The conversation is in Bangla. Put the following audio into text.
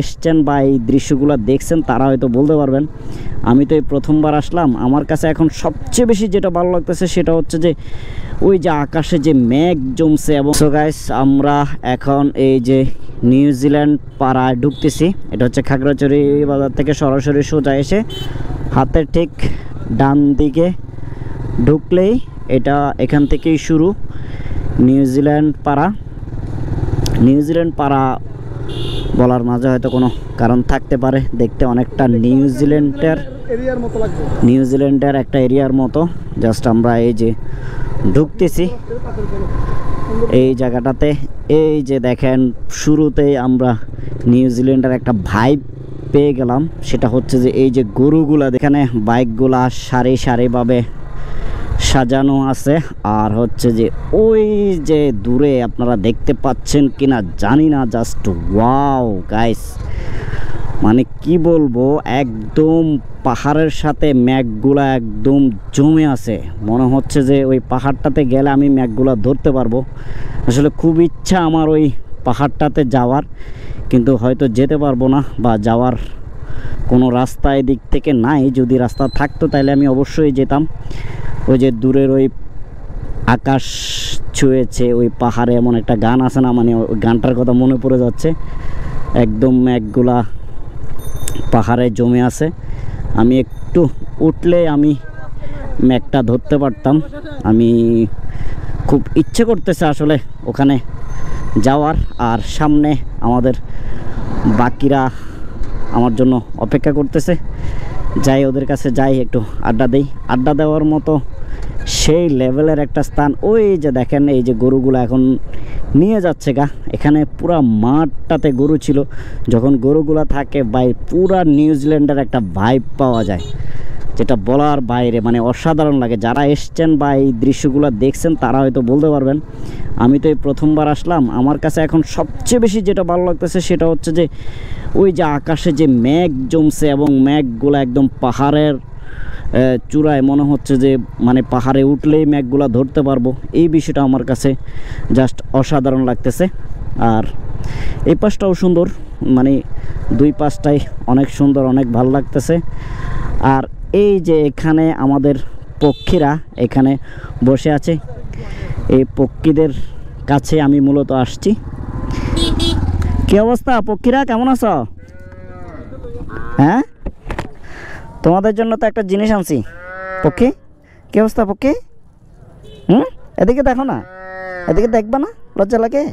এসছেন বা এই দৃশ্যগুলো দেখছেন তারা হয়তো বলতে পারবেন। আমি তো এই প্রথমবার আসলাম, আমার কাছে এখন সবচেয়ে বেশি যেটা ভালো লাগতেছে সেটা হচ্ছে যে ওই যে আকাশে যে মেঘ জমছে। এবং সো গাইস, আমরা এখন এই যে নিউজিল্যান্ড পাড়ায় ঢুকতেছি। এটা হচ্ছে খাগড়াছড়ি বাজার থেকে সরাসরি সোজা এসে হাতের ঠিক ডান দিকে ঢুকলেই এটা এখান থেকেই শুরু নিউজিল্যান্ড পাড়া। নিউজিল্যান্ড পাড়া বলার মাঝে হয়তো কোনো কারণ থাকতে পারে, দেখতে অনেকটা নিউজিল্যান্ডের একটা এরিয়ার মতো। জাস্ট আমরা এই যে ঢুকতেছি এই জায়গাটাতে, এই যে দেখেন শুরুতেই আমরা নিউজিল্যান্ডের একটা ভাইব পেয়ে গেলাম। সেটা হচ্ছে যে এই যে গরুগুলা, এখানে বাইকগুলা সারি সারিভাবে সাজানো আছে। আর হচ্ছে যে ওই যে দূরে আপনারা দেখতে পাচ্ছেন কিনা জানি না, জাস্ট ওয়াও গাইস, মানে কি বলবো, একদম পাহাড়ের সাথে মেঘগুলা একদম জমে আছে। মনে হচ্ছে যে ওই পাহাড়টাতে গেলে আমি মেঘগুলা ধরতে পারবো। আসলে খুব ইচ্ছা আমার ওই পাহাড়টাতে যাওয়ার, কিন্তু হয়তো যেতে পারবো না বা যাওয়ার কোনো রাস্তা এদিক থেকে নাই। যদি রাস্তা থাকতো তাহলে আমি অবশ্যই যেতাম। ওই যে দূরের ওই আকাশ ছুঁয়েছে ওই পাহাড়ে, এমন একটা গান আছে না, মানে ওই গানটার কথা মনে পড়ে যাচ্ছে। একদম মেঘগুলা পাহাড়ে জমে আছে। আমি একটু উঠলে আমি মেঘটা ধরতে পারতাম। আমি খুব ইচ্ছে করতেছে আসলে ওখানে যাওয়ার। আর সামনে আমাদের বাকিরা আমার জন্য অপেক্ষা করতেছে। যাই, ওদের কাছে যাই, একটু আড্ডা দেই। আড্ডা দেওয়ার মতো সেই লেভেলের একটা স্থান। ওই যে দেখেন এই যে গরুগুলো এখন নিয়ে যাচ্ছে গা। এখানে পুরা মাঠটাতে গরু ছিল। যখন গরুগুলা থাকে ভাই, পুরা নিউজিল্যান্ডের একটা ভাইব পাওয়া যায়, যেটা বলার বাইরে, মানে অসাধারণ লাগে। যারা এসছেন বা এই দৃশ্যগুলো দেখছেন তারা হয়তো বলতে পারবেন। আমি তো এই প্রথমবার আসলাম, আমার কাছে এখন সবচেয়ে বেশি যেটা ভালো লাগতেছে সেটা হচ্ছে যে ওই যে আকাশে যে মেঘ জমছে এবং মেঘগুলো একদম পাহাড়ের চূড়ায়, মনে হচ্ছে যে মানে পাহাড়ে উঠলেই মেঘগুলো ধরতে পারবো। এই বিষয়টা আমার কাছে জাস্ট অসাধারণ লাগতেছে। আর এই পাশটাও সুন্দর, মানে দুই পাশটাই অনেক সুন্দর, অনেক ভালো লাগতেছে। আর এই যে এখানে আমাদের পক্ষীরা এখানে বসে আছে, এই পক্ষীদের কাছে আমি মূলত আসছি। কি অবস্থা পক্ষীরা, কেমন আছো? হ্যাঁ, তোমাদের জন্য তো একটা জিনিস আনছি। পক্ষী, কি অবস্থা পক্ষী? এদিকে দেখো না, এদিকে দেখবা না, লজ্জা লাগে?